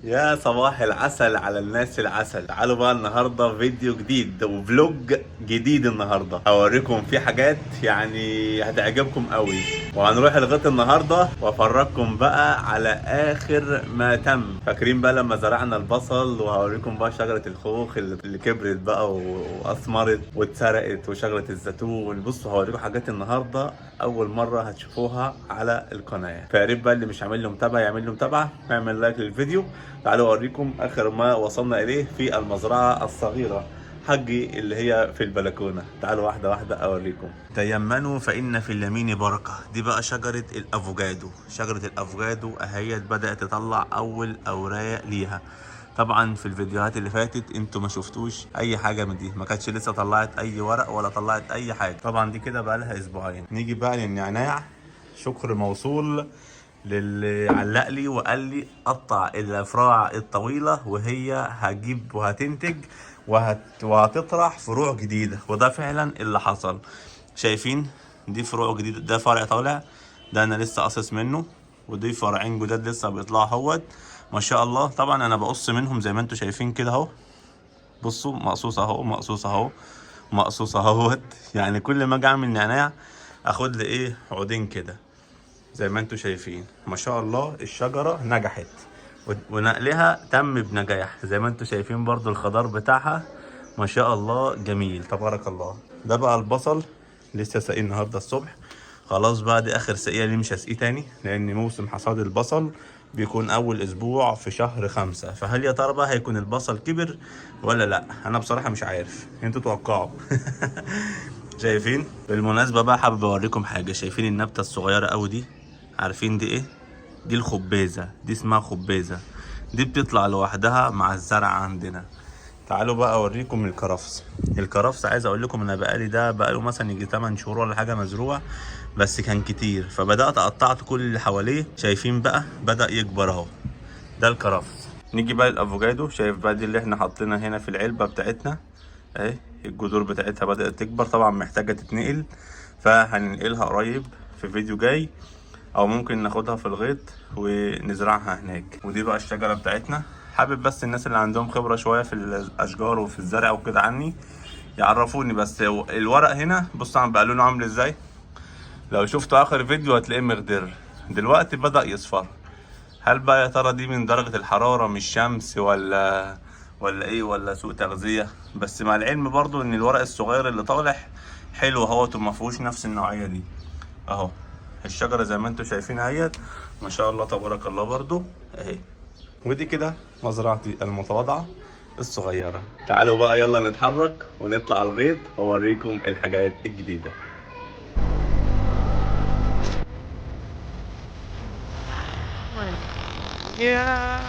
يا صباح العسل على الناس العسل. تعالوا بقى النهارده فيديو جديد وفلوج جديد. النهارده هوريكم فيه حاجات يعني هتعجبكم قوي، وهنروح الغيط النهارده وافرجكم بقى على اخر ما تم. فاكرين بقى لما زرعنا البصل؟ وهوريكم بقى شجره الخوخ اللي كبرت بقى واثمرت واتسرقت، وشجره الزيتون. بصوا هوريكم حاجات النهارده اول مره هتشوفوها على القناه. فيا ريت بقى اللي مش عامل له متابعه يعمل له متابعه، اعمل لايك للفيديو. تعالوا اوريكم اخر ما وصلنا اليه في المزرعه الصغيره حقي اللي هي في البلكونه. تعالوا واحده واحده اوريكم. تيمنوا فان في اليمين بركه. دي بقى شجره الافوكادو. شجره الافوكادو اهيت بدات تطلع اول اوراق ليها. طبعا في الفيديوهات اللي فاتت انتوا ما شفتوش اي حاجه من دي، ما كانتش لسه طلعت اي ورق ولا طلعت اي حاجه. طبعا دي كده بقى لها اسبوعين. نيجي بقى للنعناع. شكر موصول للي علق لي وقال لي قطع الافراع الطويله وهي هتجيب وهتنتج وهتطرح فروع جديده، وده فعلا اللي حصل. شايفين دي فروع جديده، ده فرع طالع، ده انا لسه قاصص منه، ودي فرعين جداد لسه بيطلعوا اهوت. ما شاء الله. طبعا انا بقص منهم زي ما انتم شايفين كده اهو. بصوا مقصوص اهو، مقصوص اهو، مقصوص اهوت. يعني كل ما اجي اعمل نعناع اخد لي ايه عودين كده زي ما انتم شايفين. ما شاء الله الشجرة نجحت ونقلها تم بنجاح زي ما انتم شايفين. برضو الخضار بتاعها ما شاء الله جميل تبارك الله. ده بقى البصل لسه ساقيه النهاردة الصبح. خلاص بقى دي اخر سقيه ليه، مش هسقيه تاني لان موسم حصاد البصل بيكون اول اسبوع في شهر 5. فهل يا ترى بقى هيكون البصل كبر ولا لا؟ انا بصراحة مش عارف، انتوا توقعوا. شايفين؟ بالمناسبة بقى حابب اوريكم حاجة. شايفين النبتة الصغيرة قوي دي؟ عارفين دي ايه؟ دي الخبيزة. دي اسمها خبيزة. دي بتطلع لوحدها مع الزرع عندنا. تعالوا بقى اوريكم الكرفس. الكرفس عايز اقول لكم انا بقاله مثلا يجي 8 شهور ولا حاجة مزروع، بس كان كتير فبدأت قطعت كل اللي حواليه. شايفين بقى بدأ يكبر اهو. ده الكرفس. نيجي بقى الافوكادو. شايف بقى دي اللي احنا حاطينها هنا في العلبة بتاعتنا اهي. الجذور بتاعتها بدأت تكبر، طبعا محتاجة تتنقل، فهننقلها قريب في فيديو جاي، او ممكن ناخدها في الغيط ونزرعها هناك. ودي بقى الشجرة بتاعتنا. حابب بس الناس اللي عندهم خبرة شوية في الاشجار وفي الزرع وكده عني يعرفوني. بس الورق هنا بص عم بقى لونه عامل ازاي. لو شفتوا اخر فيديو هتلاقيه مخضر، دلوقتي بدأ يصفر. هل بقى يا ترى دي من درجة الحرارة، مش شمس، ولا ايه، ولا سوء تغذية؟ بس مع العلم برضو ان الورق الصغير اللي طالع حلو اهوت وما فيهوش نفس النوعية دي اهو. الشجرة زي ما انتم شايفين اهيت ما شاء الله تبارك الله برضو اهي. ودي كده مزرعتي المتواضعة الصغيرة. تعالوا بقى يلا نتحرك ونطلع الغيط واوريكم الحاجات الجديدة. Yeah.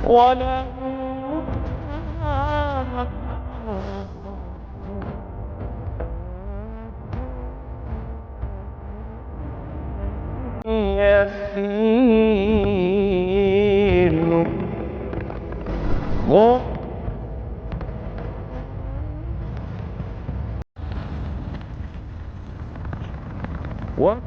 ولا يسير What? What?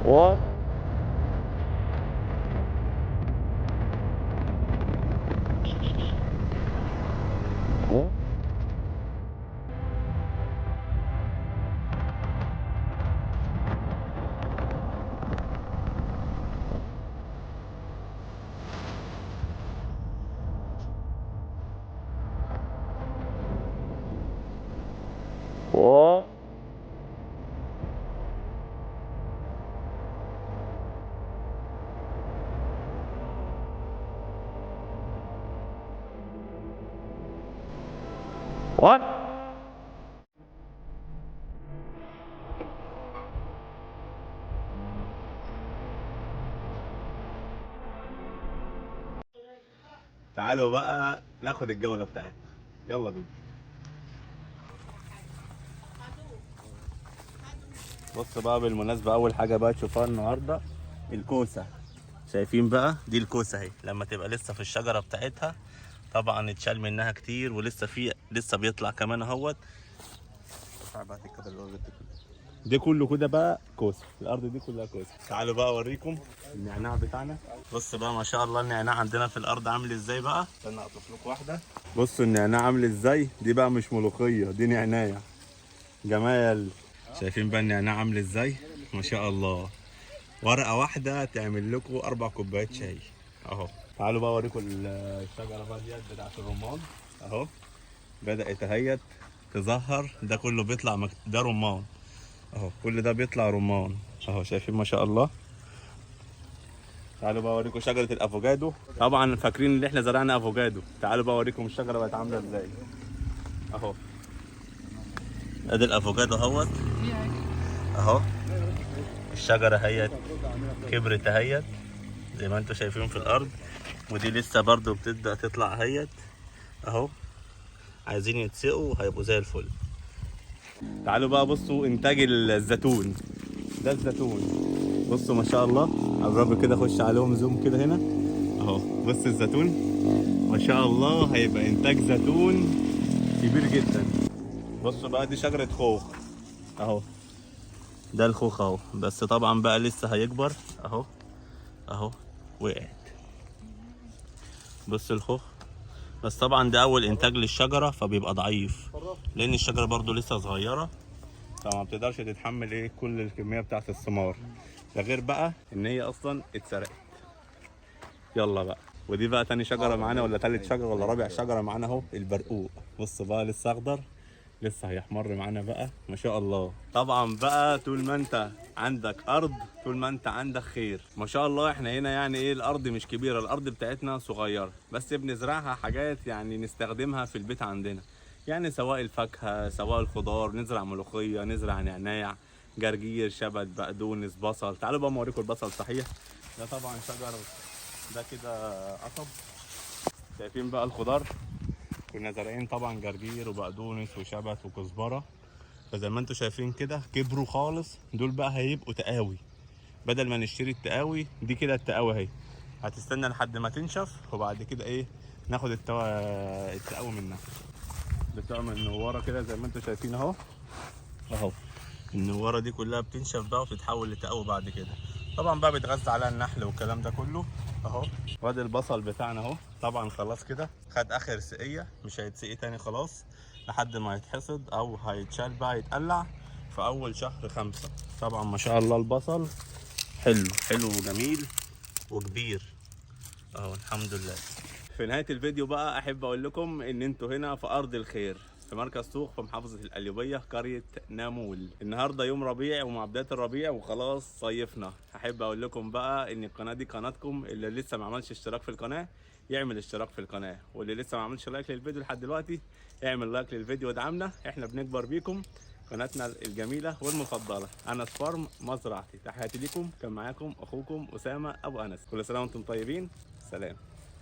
What? What? What? تعالوا بقى ناخد الجولة بتاعتنا، يلا بينا. بص بقى بالمناسبة أول حاجة بقى تشوفها النهاردة الكوسة. شايفين بقى دي الكوسة اهي، لما تبقى لسه في الشجرة بتاعتها طبعا اتشال منها كتير ولسه لسه بيطلع كمان اهوت. دي كله كده بقى كوسة، الأرض دي كلها كوسة. تعالوا بقى أوريكم النعناع بتاعنا. بص بقى ما شاء الله النعناع عندنا في الأرض عامل ازاي بقى. استنى أقطف لكم واحدة. بصوا النعناع عامل ازاي، دي بقى مش ملوخية، دي نعناع جمال. شايفين بقى النعناع عامل ازاي ما شاء الله. ورقة واحدة تعمل لكم 4 كوبايات شاي اهو. تعالوا بقى اوريكم الشجرة بقى ديت بتاعت الرمان اهو، بدأت اهيت تظهر. ده كله بيطلع ده رمان اهو، كل ده بيطلع رمان اهو، شايفين ما شاء الله. تعالوا بقى اوريكم شجرة الافوكادو. طبعا فاكرين ان احنا زرعنا افوكادو، تعالوا بقى اوريكم الشجرة بقت عاملة ازاي اهو. ادي الافوكادو اهوت اهو، الشجرة هيت كبرت اهيت زي ما انتم شايفين في الارض، ودي لسه برضو بتبدأ تطلع اهيت اهو، عايزين يتسقوا هيبقوا زي الفل. تعالوا بقى بصوا انتاج الزيتون. ده الزيتون بصوا ما شاء الله. قرب كده اخش عليهم زوم كده هنا اهو. بص الزيتون ما شاء الله، هيبقى انتاج زيتون كبير جدا. بصوا بقى دي شجرة خوخ اهو، ده الخوخ اهو، بس طبعا بقى لسه هيكبر اهو اهو. وقعت بص الخوخ، بس طبعا ده اول انتاج للشجرة فبيبقى ضعيف، لان الشجرة برضو لسه صغيرة فما بتقدرش تتحمل ايه كل الكمية بتاعت الثمار. ده غير بقى ان هي اصلا اتسرقت. يلا بقى، ودي بقى تاني شجرة معانا ولا تالت شجرة ولا رابع شجرة معانا اهو، البرقوق. بص بقى لسه اخضر، لسه هيحمر معانا بقى ما شاء الله. طبعا بقى طول ما انت عندك ارض طول ما انت عندك خير ما شاء الله. احنا هنا يعني ايه الارض مش كبيرة، الارض بتاعتنا صغيرة بس بنزرعها حاجات يعني نستخدمها في البيت عندنا، يعني سواء الفاكهة سواء الخضار، نزرع ملوخية نزرع نعناع جرجير شبت بقدونس بصل. تعالوا بقى اوريكم البصل صحيح. ده طبعا شجر ده كده قصب. شايفين بقى الخضار، كنا زارعين طبعا جرجير وبقدونس وشبت وكزبره، فزي ما انتم شايفين كده كبروا خالص. دول بقى هيبقوا تقاوي، بدل ما نشتري التقاوي دي كده التقاوي اهي هتستنى لحد ما تنشف وبعد كده ايه ناخد التقاوي منها. بتبقى من ورا كده زي ما انتم شايفين اهو اهو. النواره دي كلها بتنشف بقى وتتحول لتقاوي بعد كده. طبعا بقى بيتغذى عليها النحل والكلام ده كله اهو. وادي البصل بتاعنا اهو، طبعا خلاص كده خد اخر سقيه، مش هيتسقي تاني خلاص لحد ما يتحصد او هيتشال بقى يتقلع في اول شهر 5. طبعا ما شاء الله البصل حلو حلو وجميل وكبير اهو الحمد لله. في نهايه الفيديو بقى احب اقول لكم ان انتوا هنا في ارض الخير في مركز طوخ في محافظة القليوبية قرية نامول. النهاردة يوم ربيع ومع بداية الربيع وخلاص صيفنا. احب اقول لكم بقى ان القناة دي قناتكم، اللي لسه ما عملش اشتراك في القناة يعمل اشتراك في القناة، واللي لسه ما عملش لايك للفيديو لحد دلوقتي يعمل لايك للفيديو وادعمنا، احنا بنكبر بيكم. قناتنا الجميلة والمفضلة أنس فارم مزرعتي. تحياتي لكم، كان معاكم اخوكم أسامة ابو أنس. كل سنة وانتم طيبين، سلام.